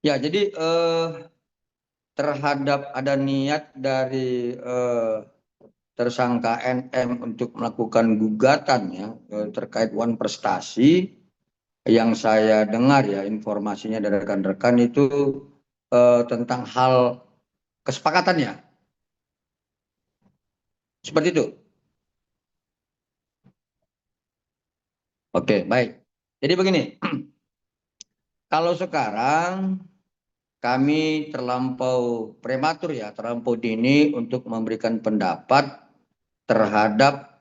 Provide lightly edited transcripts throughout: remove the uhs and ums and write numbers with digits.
Ya, jadi terhadap ada niat dari tersangka NM untuk melakukan gugatannya terkait uang prestasi, yang saya dengar ya informasinya dari rekan-rekan itu tentang hal kesepakatannya. Seperti itu. Oke, baik. Jadi begini, kalau sekarang kami terlampau prematur ya, terlampau dini untuk memberikan pendapat terhadap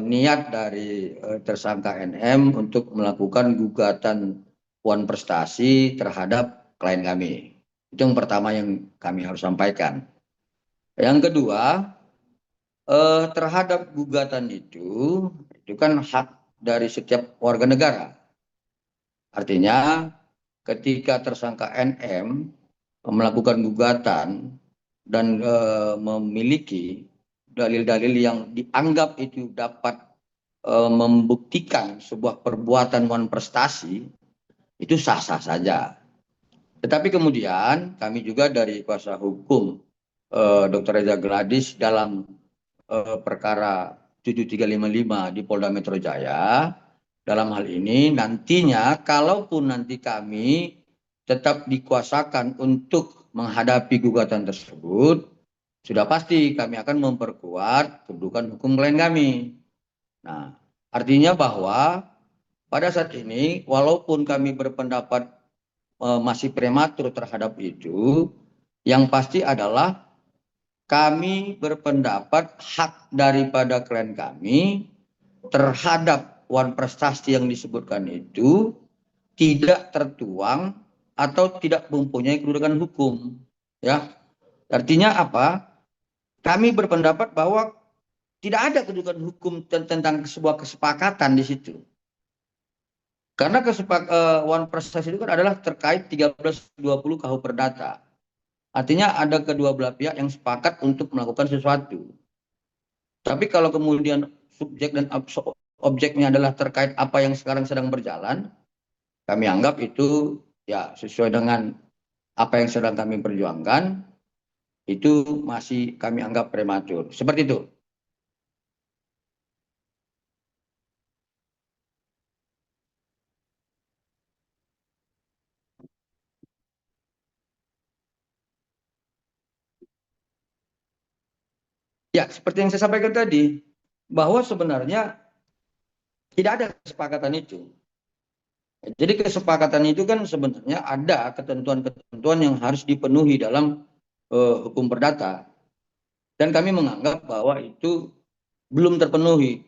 niat dari tersangka NM untuk melakukan gugatan puan prestasi terhadap klien kami. Itu yang pertama yang kami harus sampaikan. Yang kedua, terhadap gugatan itu kan hak dari setiap warga negara. Artinya, ketika tersangka NM melakukan gugatan dan memiliki dalil-dalil yang dianggap itu dapat membuktikan sebuah perbuatan non prestasi, itu sah-sah saja. Tetapi kemudian kami juga dari kuasa hukum Dr. Reza Gladis dalam perkara 7355 di Polda Metro Jaya, dalam hal ini nantinya kalaupun nanti kami tetap dikuasakan untuk menghadapi gugatan tersebut, sudah pasti kami akan memperkuat kedudukan hukum klien kami. Nah, artinya bahwa pada saat ini walaupun kami berpendapat masih prematur terhadap itu, yang pasti adalah kami berpendapat hak daripada klien kami terhadap uang prestasi yang disebutkan itu tidak tertuang atau tidak mempunyai kedudukan hukum. Ya, artinya apa? Kami berpendapat bahwa tidak ada kedudukan hukum tentang sebuah kesepakatan di situ. Karena one prestasi itu kan adalah terkait 1320 KUH Perdata. Artinya ada kedua belah pihak yang sepakat untuk melakukan sesuatu. Tapi kalau kemudian subjek dan objeknya adalah terkait apa yang sekarang sedang berjalan, kami anggap itu ya sesuai dengan apa yang sedang kami perjuangkan, itu masih kami anggap prematur. Seperti itu. Ya, seperti yang saya sampaikan tadi, bahwa sebenarnya tidak ada kesepakatan itu. Jadi kesepakatan itu kan sebenarnya ada ketentuan-ketentuan yang harus dipenuhi dalam hukum perdata. Dan kami menganggap bahwa itu belum terpenuhi.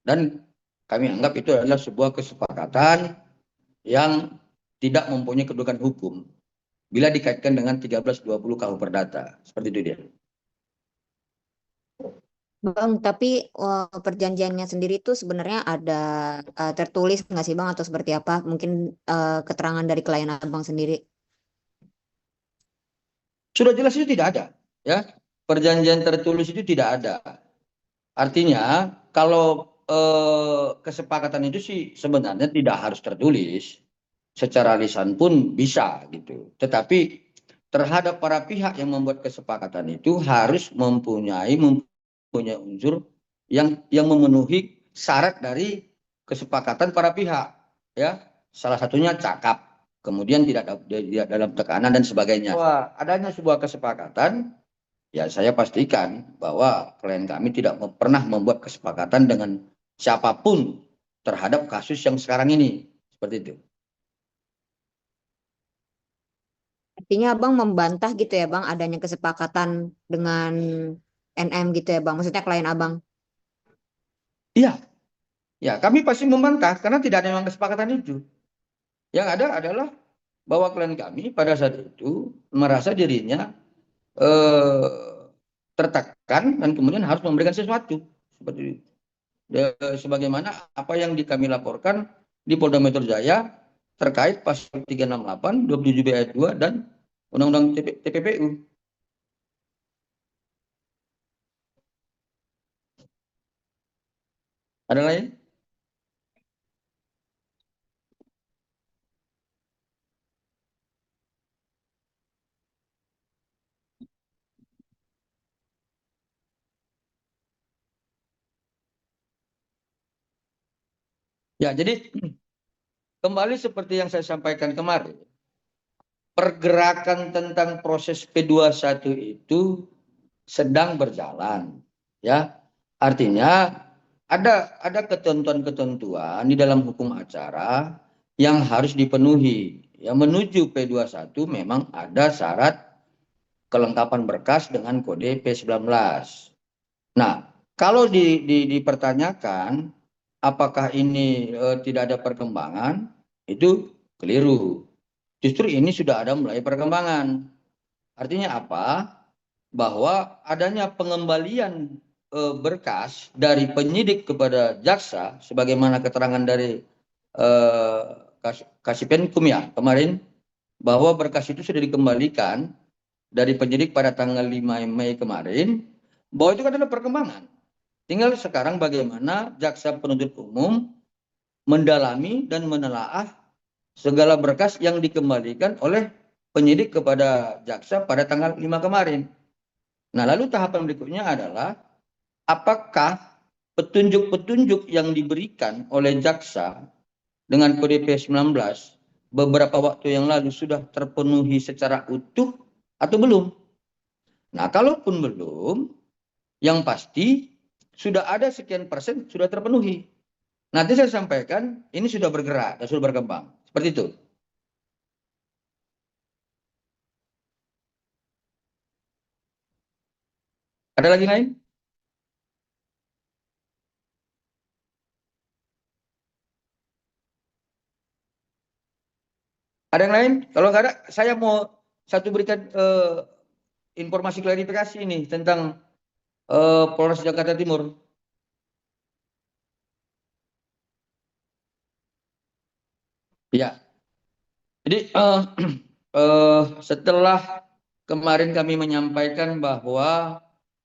Dan kami anggap itu adalah sebuah kesepakatan yang tidak mempunyai kedudukan hukum bila dikaitkan dengan 1320 KUH Perdata. Seperti itu dia. Bang, tapi perjanjiannya sendiri itu sebenarnya ada tertulis nggak sih Bang atau seperti apa? Mungkin keterangan dari klien Abang sendiri. Sudah jelas itu tidak ada, ya. Perjanjian tertulis itu tidak ada. Artinya kalau kesepakatan itu sih sebenarnya tidak harus tertulis, secara lisan pun bisa gitu. Tetapi terhadap para pihak yang membuat kesepakatan itu harus mempunyai unsur yang memenuhi syarat dari kesepakatan para pihak, ya. Salah satunya cakap, kemudian tidak dalam tekanan dan sebagainya. Bahwa adanya sebuah kesepakatan, ya saya pastikan bahwa klien kami tidak pernah membuat kesepakatan dengan siapapun terhadap kasus yang sekarang ini. Seperti itu. Artinya Abang membantah gitu ya Bang adanya kesepakatan dengan NM gitu ya Bang. Maksudnya klien Abang. Iya, ya kami pasti membantah karena tidak ada memang kesepakatan itu. Yang ada adalah bahwa klien kami pada saat itu merasa dirinya eh, tertekan dan kemudian harus memberikan sesuatu. Seperti itu. Sebagaimana apa yang kami laporkan di Polda Metro Jaya terkait pasal 368, 27B ayat 2 dan Undang-Undang TPPU. Ada lain? Ya, jadi kembali seperti yang saya sampaikan kemarin, pergerakan tentang proses P21 itu sedang berjalan, ya. Artinya ada ketentuan-ketentuan di dalam hukum acara yang harus dipenuhi. Ya, menuju P21 memang ada syarat kelengkapan berkas dengan kode P19. Nah, kalau dipertanyakan apakah ini tidak ada perkembangan, itu keliru. Justru ini sudah ada mulai perkembangan. Artinya apa? Bahwa adanya pengembalian berkas dari penyidik kepada jaksa, sebagaimana keterangan dari eh, Kasipenkum ya kemarin, bahwa berkas itu sudah dikembalikan dari penyidik pada tanggal 5 Mei kemarin, bahwa itu kan adalah perkembangan. Tinggal sekarang bagaimana jaksa penuntut umum mendalami dan menelaah segala berkas yang dikembalikan oleh penyidik kepada jaksa pada tanggal 5 kemarin. Nah, lalu tahapan berikutnya adalah apakah petunjuk-petunjuk yang diberikan oleh jaksa dengan kode P19 beberapa waktu yang lalu sudah terpenuhi secara utuh atau belum? Nah, kalaupun belum, yang pasti sudah ada sekian persen sudah terpenuhi. Nanti saya sampaikan ini sudah bergerak dan sudah berkembang. Seperti itu. Ada lagi lain? Ada yang lain? Kalau nggak ada, saya mau satu berikan informasi klarifikasi ini tentang Polres Jakarta Timur. Ya, jadi setelah kemarin kami menyampaikan bahwa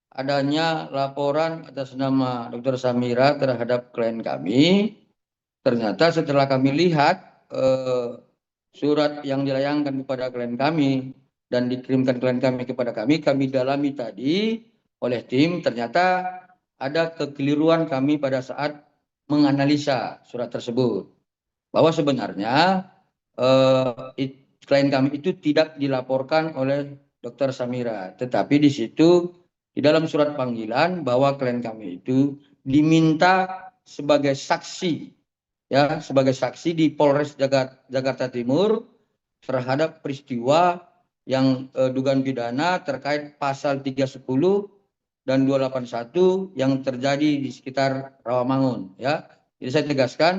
adanya laporan atas nama Dr. Samira terhadap klien kami, ternyata setelah kami lihat surat yang dilayangkan kepada klien kami dan dikirimkan klien kami kepada kami dalami tadi oleh tim, ternyata ada kekeliruan kami pada saat menganalisa surat tersebut. Bahwa sebenarnya klien kami itu tidak dilaporkan oleh Dr. Samira, tetapi di situ di dalam surat panggilan bahwa klien kami itu diminta sebagai saksi, ya, sebagai saksi di Polres Jakarta Timur terhadap peristiwa yang dugaan pidana terkait pasal 310 dan 281 yang terjadi di sekitar Rawamangun, ya. Jadi saya tegaskan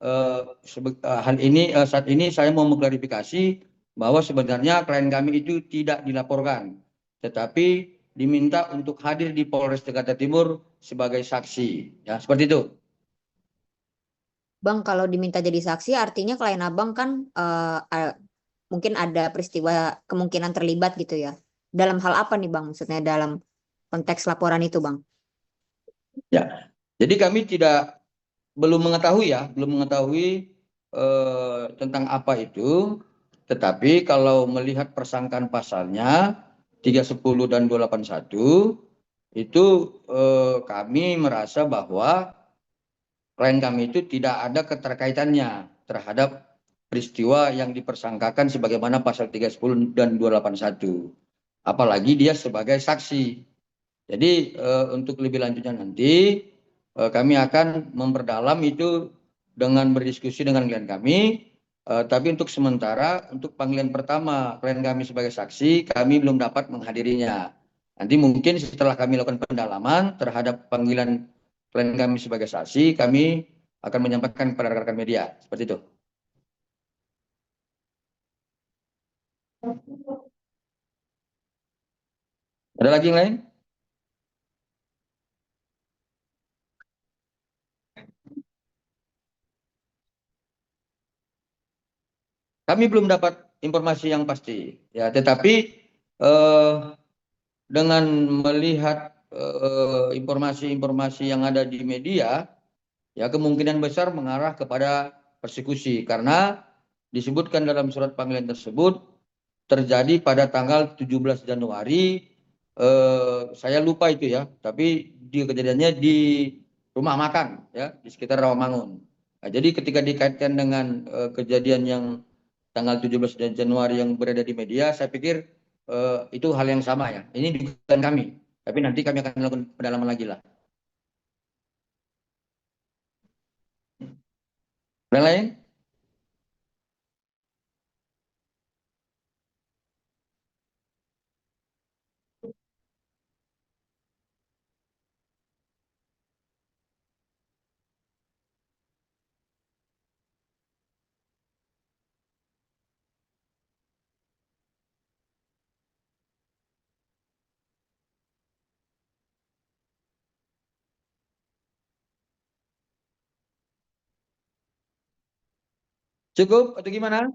hal ini saat ini saya mau mengklarifikasi bahwa sebenarnya klien kami itu tidak dilaporkan, tetapi diminta untuk hadir di Polres Jakarta Timur sebagai saksi, ya, seperti itu. Bang, kalau diminta jadi saksi artinya klien abang kan mungkin ada peristiwa kemungkinan terlibat gitu ya. Dalam hal apa nih Bang? Maksudnya dalam konteks laporan itu Bang? Ya, jadi kami belum mengetahui ya, belum mengetahui tentang apa itu. Tetapi kalau melihat persangkaan pasalnya 310 dan 281 itu kami merasa bahwa klien kami itu tidak ada keterkaitannya terhadap peristiwa yang dipersangkakan sebagaimana pasal 310 dan 281. Apalagi dia sebagai saksi. Jadi untuk lebih lanjutnya nanti kami akan memperdalam itu dengan berdiskusi dengan klien kami. Tapi untuk sementara untuk panggilan pertama klien kami sebagai saksi kami belum dapat menghadirinya. Nanti mungkin setelah kami lakukan pendalaman terhadap panggilan klien kami sebagai saksi, kami akan menyampaikan kepada rekan-rekan media. Seperti itu. Ada lagi yang lain? Kami belum dapat informasi yang pasti, ya. Tetapi eh, dengan melihat informasi-informasi yang ada di media, ya kemungkinan besar mengarah kepada persekusi karena disebutkan dalam surat panggilan tersebut terjadi pada tanggal 17 Januari. Saya lupa itu ya, tapi kejadiannya di rumah makan ya di sekitar Rawamangun. Nah, jadi ketika dikaitkan dengan kejadian yang tanggal 17 Januari yang berada di media, saya pikir itu hal yang sama ya. Ini dugaan kami, tapi nanti kami akan melakukan pendalaman lagi lah. Yang lain? Cukup atau gimana?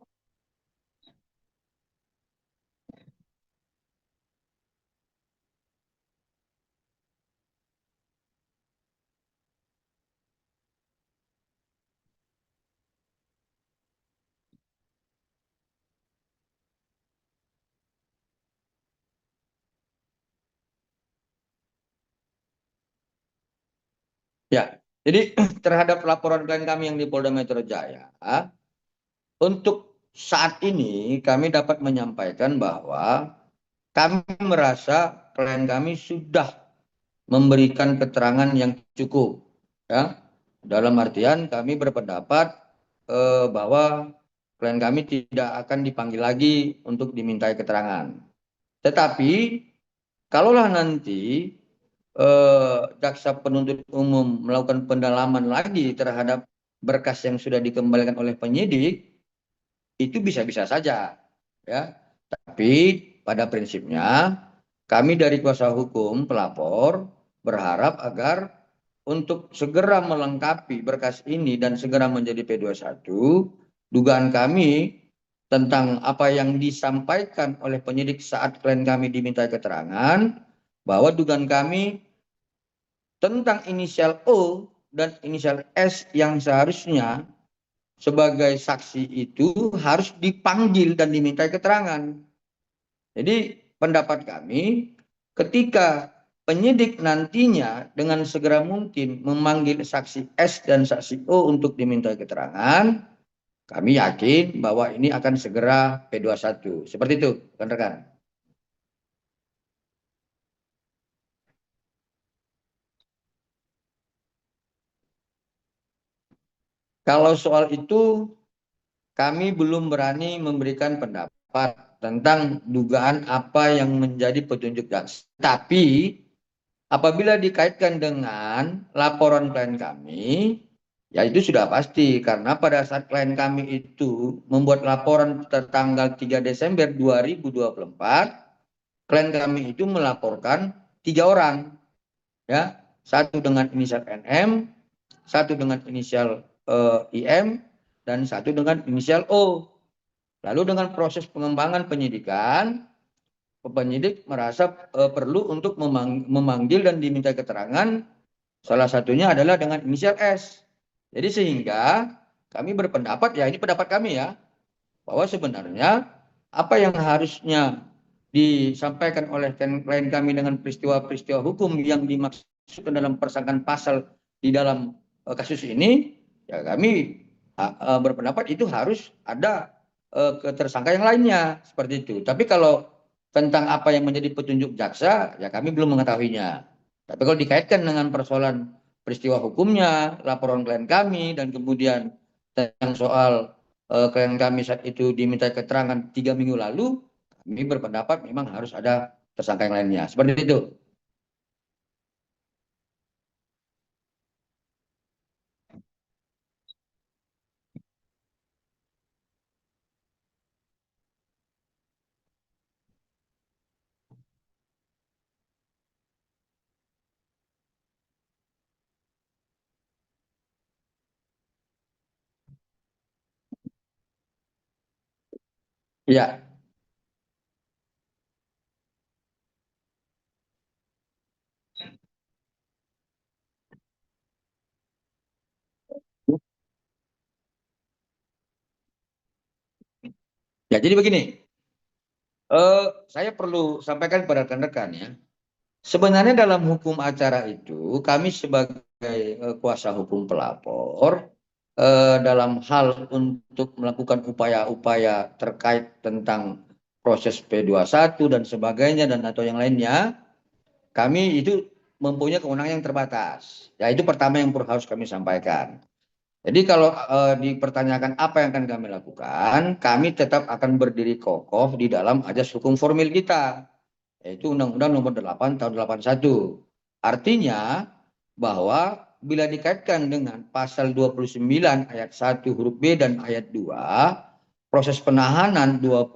Ya, jadi terhadap laporan klien kami yang di Polda Metro Jaya, untuk saat ini kami dapat menyampaikan bahwa kami merasa klien kami sudah memberikan keterangan yang cukup, ya. Dalam artian kami berpendapat bahwa klien kami tidak akan dipanggil lagi untuk dimintai keterangan. Tetapi kalaulah nanti jaksa penuntut umum melakukan pendalaman lagi terhadap berkas yang sudah dikembalikan oleh penyidik, itu bisa-bisa saja, ya. Tapi pada prinsipnya kami dari kuasa hukum pelapor berharap agar untuk segera melengkapi berkas ini dan segera menjadi P21, dugaan kami tentang apa yang disampaikan oleh penyidik saat klien kami diminta keterangan, bahwa dugaan kami tentang inisial O dan inisial S yang seharusnya sebagai saksi itu harus dipanggil dan diminta keterangan. Jadi pendapat kami, ketika penyidik nantinya dengan segera mungkin memanggil saksi S dan saksi O untuk diminta keterangan, kami yakin bahwa ini akan segera P21. Seperti itu, rekan-rekan. Kalau soal itu, kami belum berani memberikan pendapat tentang dugaan apa yang menjadi petunjuk jaksa. Tapi apabila dikaitkan dengan laporan klien kami, ya itu sudah pasti karena pada saat klien kami itu membuat laporan tertanggal 3 Desember 2024, klien kami itu melaporkan 3 orang, ya, satu dengan inisial NM, satu dengan inisial IM, dan satu dengan inisial O. Lalu dengan proses pengembangan penyidikan, penyidik merasa perlu untuk memanggil dan diminta keterangan, salah satunya adalah dengan inisial S. Jadi sehingga kami berpendapat, ya ini pendapat kami ya, bahwa sebenarnya apa yang harusnya disampaikan oleh klien kami dengan peristiwa-peristiwa hukum yang dimaksudkan dalam persangkaan pasal di dalam kasus ini, ya kami berpendapat itu harus ada tersangka yang lainnya seperti itu. Tapi kalau tentang apa yang menjadi petunjuk jaksa, ya kami belum mengetahuinya. Tapi kalau dikaitkan dengan persoalan peristiwa hukumnya, laporan klien kami, dan kemudian tentang soal klien kami saat itu diminta keterangan 3 minggu lalu, kami berpendapat memang harus ada tersangka yang lainnya. Seperti itu. Ya, ya jadi begini, saya perlu sampaikan kepada rekan-rekan ya. Sebenarnya dalam hukum acara itu, kami sebagai kuasa hukum pelapor dalam hal untuk melakukan upaya-upaya terkait tentang proses P21 dan sebagainya dan atau yang lainnya, kami itu mempunyai kewenangan yang terbatas. Ya, itu pertama yang harus kami sampaikan. Jadi kalau dipertanyakan apa yang akan kami lakukan, kami tetap akan berdiri kokoh di dalam ajas hukum formil kita, yaitu Undang-Undang Nomor 8 Tahun 81. Artinya bahwa bila dikaitkan dengan pasal 29 ayat 1 huruf B dan ayat 2, proses penahanan 20,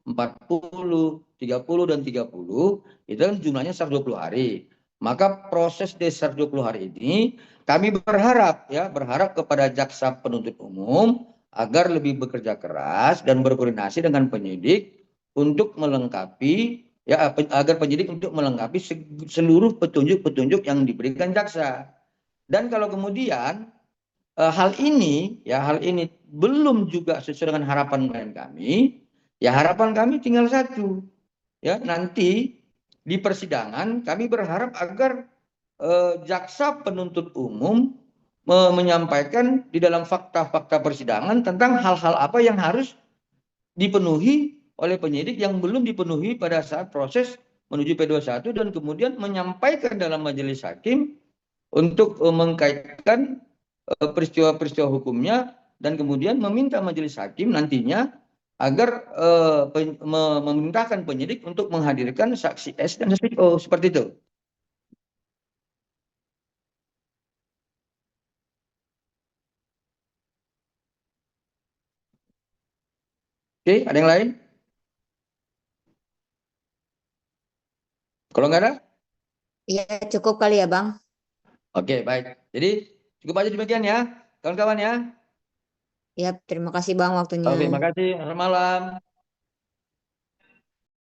40, 30 dan 30 itu kan jumlahnya 120 hari. Maka proses di 120 hari ini kami berharap kepada jaksa penuntut umum agar lebih bekerja keras dan berkoordinasi dengan penyidik untuk melengkapi agar penyidik untuk melengkapi seluruh petunjuk-petunjuk yang diberikan jaksa. Dan kalau kemudian hal ini belum juga sesuai dengan harapan klien kami, ya harapan kami tinggal satu, ya nanti di persidangan kami berharap agar jaksa penuntut umum menyampaikan di dalam fakta-fakta persidangan tentang hal-hal apa yang harus dipenuhi oleh penyidik yang belum dipenuhi pada saat proses menuju P21 dan kemudian menyampaikan dalam majelis hakim untuk mengkaitkan peristiwa-peristiwa hukumnya dan kemudian meminta majelis hakim nantinya agar memerintahkan penyidik untuk menghadirkan saksi S dan saksi O, seperti itu. Oke, ada yang lain? Kalau nggak ada? Iya, cukup kali ya, Bang. Oke, baik. Jadi cukup aja demikian ya, kawan-kawan ya. Ya, terima kasih Bang waktunya. Oke, makasih. Selamat malam.